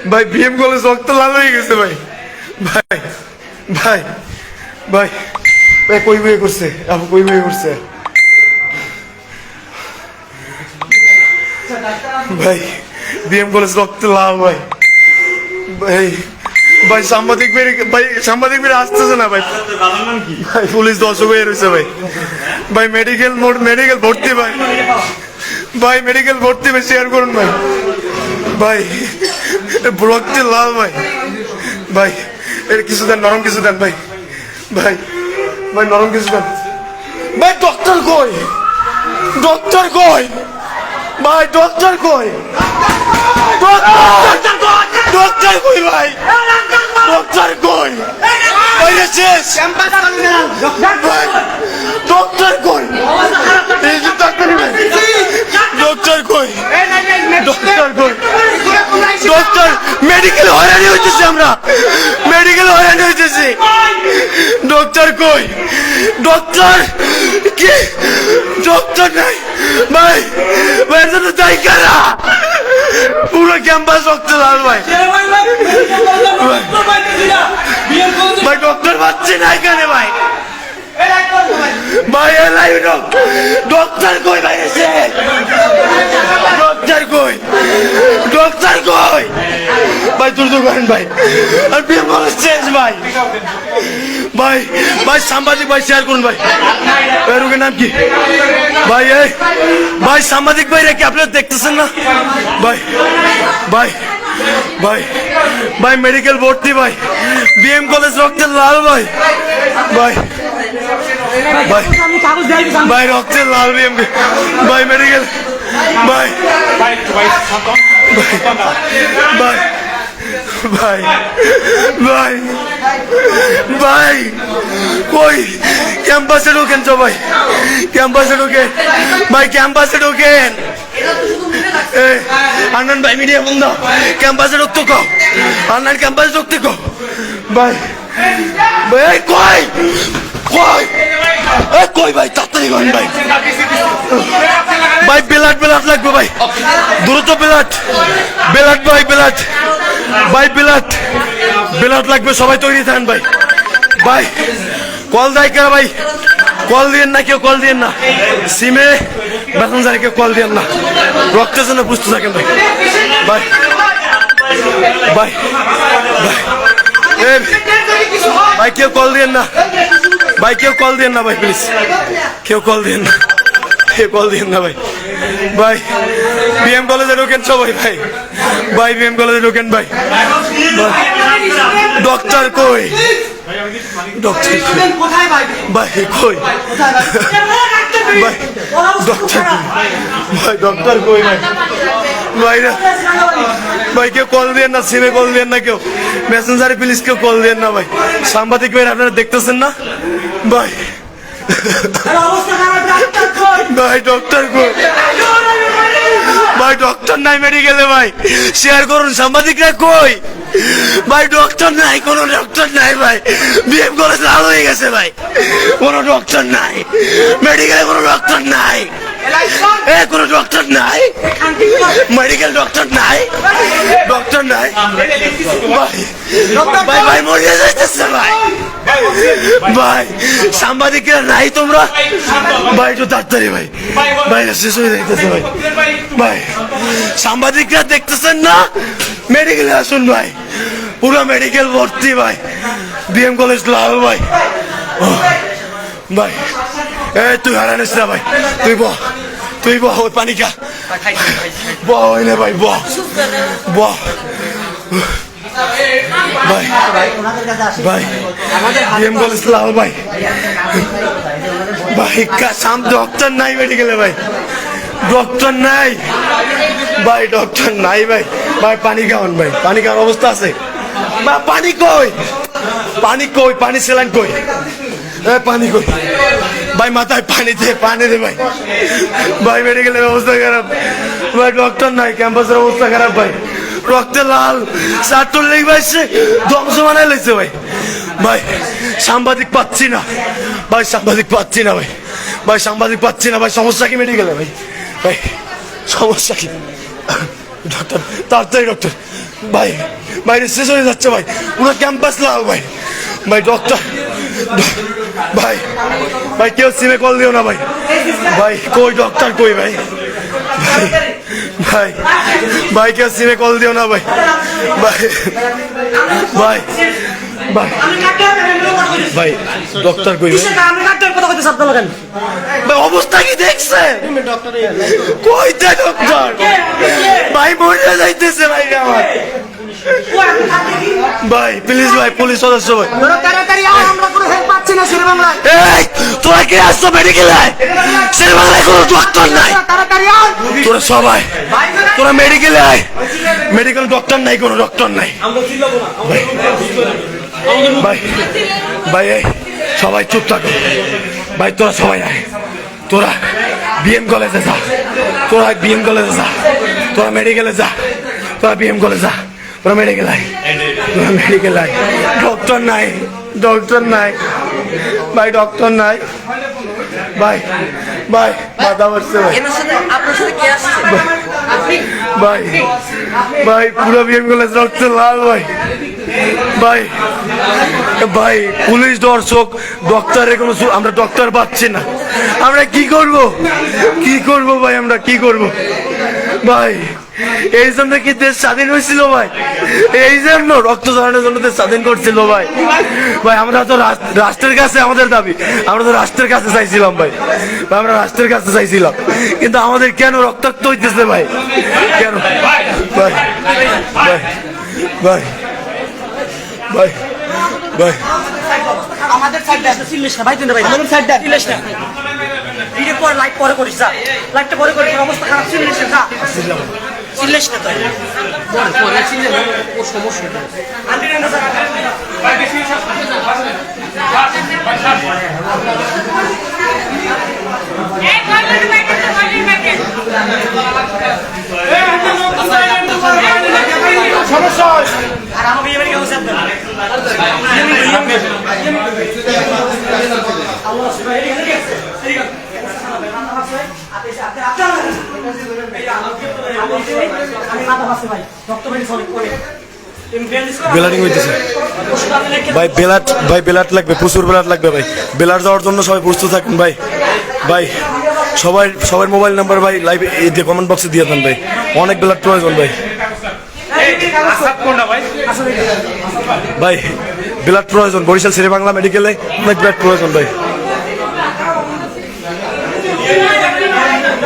ভাই BM college রক্ত লাল হয়ে গেছে ভাই ভাই ভাই ভাই ভাই কই বই করছে আপু কই বই করছে ভাই বিএম কলেজ রক্ত লাল ভাই ভাই ভাই সাংবাদিক বের আসতেছে না ভাই ভাই পুলিশ দর্শক হয়ে রয়েছে ভাই ভাই মেডিকেল ভর্তি ভাই ভাই মেডিকেল ভর্তি ভাই শেয়ার করুন ভাই ভাই রক্তে লাল ভাই ভাই এর কিছু দেন নরম কিছু দেন ভাই ভাই ভাই নরম কিছু দেন ভাই ডক্টর কই ভাই ডক্টর কই ডক্টর কই ভাই ডক্টর কই ভাই শেষ ভাই ডক্টর কই এই যে ডাক্তার ভাই ডক্টর কই ডক্টর মেডিকেল হয়রানি হইতেছি আমরা মেডিকেল হয়রানি হইতেছি ডক্টর কই ডক্টর কি ডক্টর নাই ভাই ভাই তো তাই কারা পুরো ক্যাম্পাস রক্ত লাল ভাই ভাই ডক্টর পাচ্ছি না এখানে ভাই ভাই এলাই ডক্টর কই ভাই এসে ডক্টর কই ভাই দ্রুত করেন ভাই আর বিয়ে কলেজ শেষ ভাই ভাই ভাই সাংবাদিক ভাই শেয়ার করুন ভাই রোগের নাম কি ভাই এই ভাই সাংবাদিক ভাই রেখে আপনারা দেখতেছেন না ভাই ভাই ভাই ভাই মেডিকেল ভর্তি ভাই বিএম কলেজ রক্তের লাল ভাই ভাই ভাই ভাই রক্তের লাল বিএম ভাই মেডিকেল ভাই ভাই ভাই ভাই ভাই ভাই কই ক্যাম্পাসে ঢোকেন সবাই ক্যাম্পাসে ঢোকেন ভাই ক্যাম্পাসে ঢোকেন আনন্দ ভাই মিডিয়া বন্ধ ক্যাম্পাসে ঢুকতে কো আনন্দ ক্যাম্পাসে ঢুকতে কো ভাই ভাই কই কই কই ভাই তাড়াতাড়ি করেন ভাই ভাই ব্লাড লাগবে ভাই দ্রুত ব্লাড ভাই ব্লাড লাগবে সবাই তৈরি থাকেন ভাই ভাই কল দেয় কেন ভাই কল দিয়েন না কেউ কল দিয়েন না সিমে প্যাসেঞ্জারে কেউ কল দিয়েন না রক্তের জন্য বুঝতে থাকেন ভাই ভাই ভাই ভাই কেউ কল দিয়েন না ভাই কেউ কল দিয়েন না ভাই প্লিজ কেউ কল দিয়েন না ভাই ভাই বিএম কলেজে ঢোকেন সবাই ভাই ভাই বিএম কলেজে ঢোকেন ভাই ডক্টর কই ডক্টর ভাই কই ভাই ডক্টর ভাই ডক্টর কই ভাই ভাই ভাই কেউ কল দিয়েন না সিমে কল দিয়েন না কেউ মেসেঞ্জারে প্লিজ কেউ কল দিয়েন না ভাই সাংবাদিক ভাই আপনারা দেখতেছেন না ভাই ভাই ডক্টর কই ভাই ডক্টর নাই মেডিকেলে ভাই শেয়ার করুন সাংবাদিকরা কই ভাই ডক্টর নাই কোনো ডক্টর নাই ভাই বিএম কলেজ লাল হয়ে গেছে ভাই কোনো ডক্টর নাই মেডিকেলে কোনো ডক্টর নাই কোনো ডক্টর নাই মেডিকেল ডক্টর নাই ভাই ভাই মরিয়া যাইতেছে ভাই ভাই সাংবাদিকরা নাই তোমরা ভাই একটু তাড়াতাড়ি ভাই ভাই শেষ হয়ে যাইতেছে ভাই ভাই সাংবাদিকরা দেখতেছেন না মেডিকেলে আসুন ভাই পুরো মেডিকেল ভর্তি ভাই বিএম কলেজ লাল ভাই ভাই তুই হারানিস না ভাই তুই বহ ওই পানি খা বহ না ভাই বহ ভাই ভাই বিএম কলেজ লাল ভাই ভাই ডক্টর নাই মেডিকেলে ভাই ডক্টর নাই ভাই ডক্টর নাই ভাই ভাই পানি খাওয়ান ভাই পানি খাওয়ার অবস্থা আছে পানি স্যালাইন কই পানি কই ভাই মাথায় পানি দে ভাই ভাই মেডিকেলের অবস্থা খারাপ ভাই ডক্টর নাই ক্যাম্পাসের অবস্থা খারাপ ভাই রক্তে লাল চারটুর লেগে ভাই ধ্বংস বানাই লাইছে ভাই ভাই সাংবাদিক পাচ্ছি না ভাই সমস্যা কি মেডিকেলে ভাই সমস্যা কি ডক্টর তাড়াতাড়ি ডক্টর, ভাই বাইরে শেষ হয়ে যাচ্ছে ভাই, পুরো ক্যাম্পাস লাল ভাই, ভাই ডক্টর, ভাই ভাই কেউ সিমে কল দিও না ভাই, ভাই কই ডক্টর কই ভাই, ভাই ভাই ভাই কেউ সিমে কল দিও না ভাই, ভাই ভাই ভাই ভাই ডক্টর কই ভাই, ভাই অবস্থা কি দেখছে, কই ডক্টর ভাই মরে যাইতেছে ভাই আমার, ভাই প্লিজ ভাই পুলিশ সদস্য ভাই, এই তোরা কে আসছো মেডিকেলে, শের বাংলায় কোনো ডক্টর নাই, তোরা সবাই তোরা মেডিকেলে আয়, মেডিকেল ডক্টর নাই, কোনো ডক্টর নাই ভাই, ভাই এই সবাই চুপ থাকো ভাই, তোরা সবাই আয়, তোরা বিএম কলেজে যা, তোরা বিএম কলেজে যা, তোরা মেডিকেলে যা, তোরা বিএম কলেজ যা, তোরা মেডিকেল আয়, তোরা মেডিকেল আয়, ডক্টর নাই, ডক্টর নাই ভাই, ডক্টর নাই ভাই, ভাই মাথা পড়ছে ভাই, ভাই ভাই পুরো বিএম কলেজ রক্ত লাল ভাই, ভাই ভাই পুলিশ দর্শক ডক্টরের কোনো আমরা ডক্টর পাচ্ছি না, আমরা কি করব, কি করব ভাই, আমরা কি করব ভাই, এই জন্য কি দেশ স্বাধীন হয়েছিল ভাই, এই জন্য রক্ত ঝরানোর জন্য দেশ স্বাধীন করছিল ভাই, ভাই আমরা তো রাষ্ট্রের কাছে আমাদের দাবি, আমরা তো রাষ্ট্রের কাছে চাইছিলাম ভাই, আমরা রাষ্ট্রের কাছে চাইছিলাম, কিন্তু আমাদের কেন রক্তাক্ত হইতেছে ভাই, কেন ভাই, ভাই ভাই ভাই ভাই ভাই আমাদের সাইড দাও, সিলেশ না ভাই, তুই ভাই আমাদের সাইড দাও, সিলেশ না ভিডিও পর লাইভ পরে করিস, যা লাইভটা পরে করিস, অবস্থা খারাপ, সিলেশ না, সিলেশ না তাই পরে সিলেশ না, ও সমস্যা আন্টি না স্যার ভাই বেশি এই কলেজ বাইরে তো কলেজ বাইরে সমস্যা আর আমি বিয়ে বাড়ি গেলাম স্যার, ব্লাডিং হইতেছে ভাই, বেলাট ভাই, বেলাট লাগবে, প্রচুর বেলাট লাগবে ভাই, বেলাট যাওয়ার জন্য সবাই প্রস্তুত থাকুন ভাই, ভাই সবাই সবার মোবাইল নাম্বার ভাই লাইভ এই কমেন্ট বক্সে দিয়ে দেন ভাই, অনেক বেলাট প্রয়োজন ভাই, ভাই ব্লাড প্রয়োজন, বরিশাল শেরে বাংলা মেডিকেলে অনেক ব্লাড প্রয়োজন ভাই,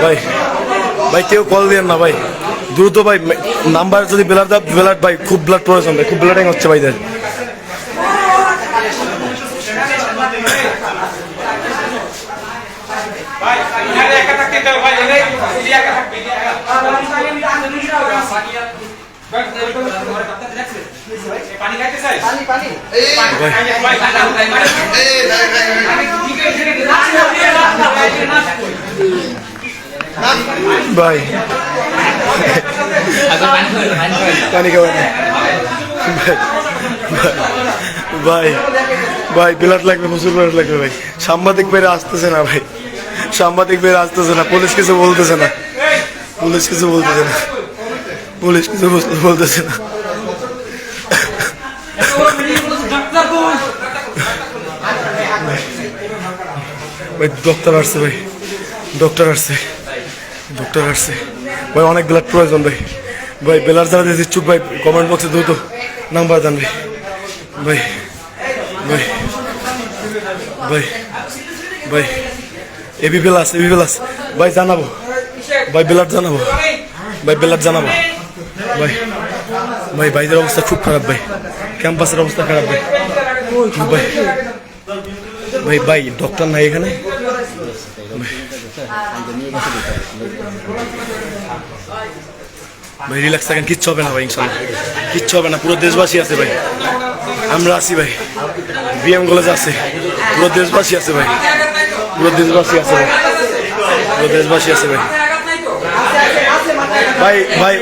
ভাই ভাই কেউ কল দিয়েন না ভাই, দ্রুত ভাই নাম্বার যদি ব্লাড দাও, ব্লাড ভাই খুব ব্লাড প্রয়োজন ভাই, খুব ব্লাডিং হচ্ছে ভাই, দেন পানি খাইতে চাই, পানি ভাই পানি খাওয়া ভাই, ভাই ব্লাড লাগবে, প্রচুর ব্লাড লাগবে ভাই, সাংবাদিক বেড়ে আসতেছে না ভাই, সাংবাদিক বেড়ে আসতেছে না, পুলিশ কিছু বলতেছে না, পুলিশ কিছু বলতেছে না, পুলিশ কিছু বলতেছে না, ভাই ডক্টর আসছে ভাই, ডক্টর আসছে, ডক্টর আসছে ভাই, অনেক ব্লাড প্রয়োজন ভাই, ভাই ব্লাড যারা দিয়েছে চুপ ভাই, কমেন্ট বক্সে দ্রুত নাম্বার দেন ভাই, ভাই ভাই ভাই ভাই এবি প্লাস ভাই জানাবো ভাই, ব্লাড জানাবো ভাই, ব্লাড জানাবো ভাই, ভাই ভাইদের অবস্থা খুব খারাপ ভাই, ক্যাম্পাসের অবস্থা খারাপ ভাই, ভাই ভাই ভাই ডক্টর নাই এখানে, ভাই রিল্যাক্স থাকেন, কিচ্ছু হবে না ভাই, ইনশাল্লাহ কিচ্ছু হবে না, পুরো দেশবাসী আছে ভাই, আমরা আছি ভাই, বিএম কলেজ আছে, পুরো দেশবাসী আছে ভাই, পুরো দেশবাসী আছে ভাই, পুরো দেশবাসী আছে ভাই, ভাই ভাই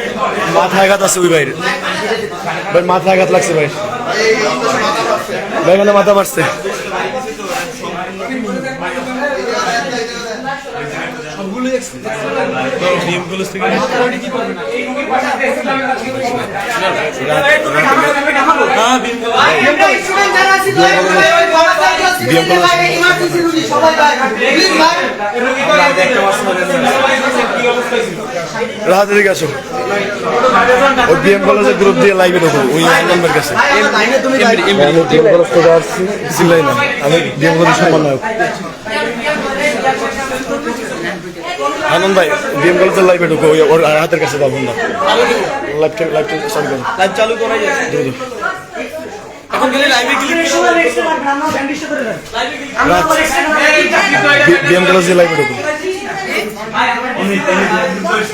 মাথায় আঘাত আছে ওই ভাই, ভাই মাথায় আঘাত লাগছে ভাই, ভাই মানে মাথা মারছে, সবগুলো রাহাত এদিকে আসো ওই বিএম কলেজের গ্রুপ দিয়ে লাইভে ঢোকো ওই আনন্দের কাছে বিএম কলেজ থেকে আসছি চিল্লাই না আমি বিএম কলেজ সমন্বয়ক আনন্দ ভাই বিএম কলেজের লাইভে ঢোকো ওই ওর হাতের কাছে যাবো না লাইভটা সরি করো লাইভ চালু করাই যাচ্ছে দ্রুত এখন গেলে লাইভে ক্লিক বিএম কলেজ দিয়ে লাইভে ঢোকো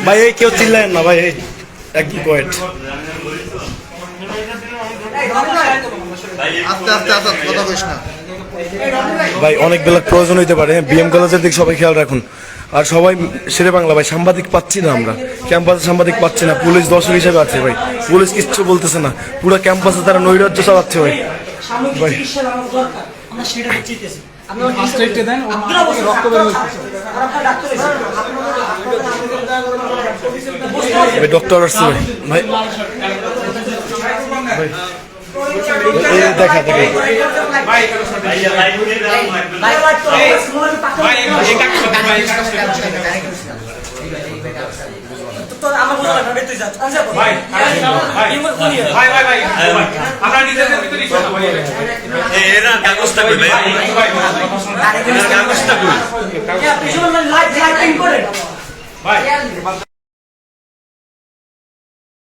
ভাই এই কেউ চিল্লায়েন না ভাই এই একদম কোয়েট আস্তে আস্তে আস্তে কথা কইস না ভাই অনেক বেলা প্রয়োজন হইতে পারে বিএম কলেজের দিকে সবাই খেয়াল রাখুন আর সবাই শেরে বাংলা ভাই সাংবাদিক পাচ্ছি না আমরা ক্যাম্পাসে সাংবাদিক পাচ্ছি না পুলিশ দর্শক হিসেবে আছে ভাই পুলিশ কিচ্ছু বলতেছে না পুরো ক্যাম্পাসে তারা নৈরাজ্য চালাচ্ছে ভাই ভাই আমরা সেটা চাইতেছি ডক্টর আসছে ভাই ভাই এই দেখা দেখা আমরা নিজেদের ভিতরে এরা কাগজটা কই ভাই কাগজটা কই লাইভ লাইভ করে ভাই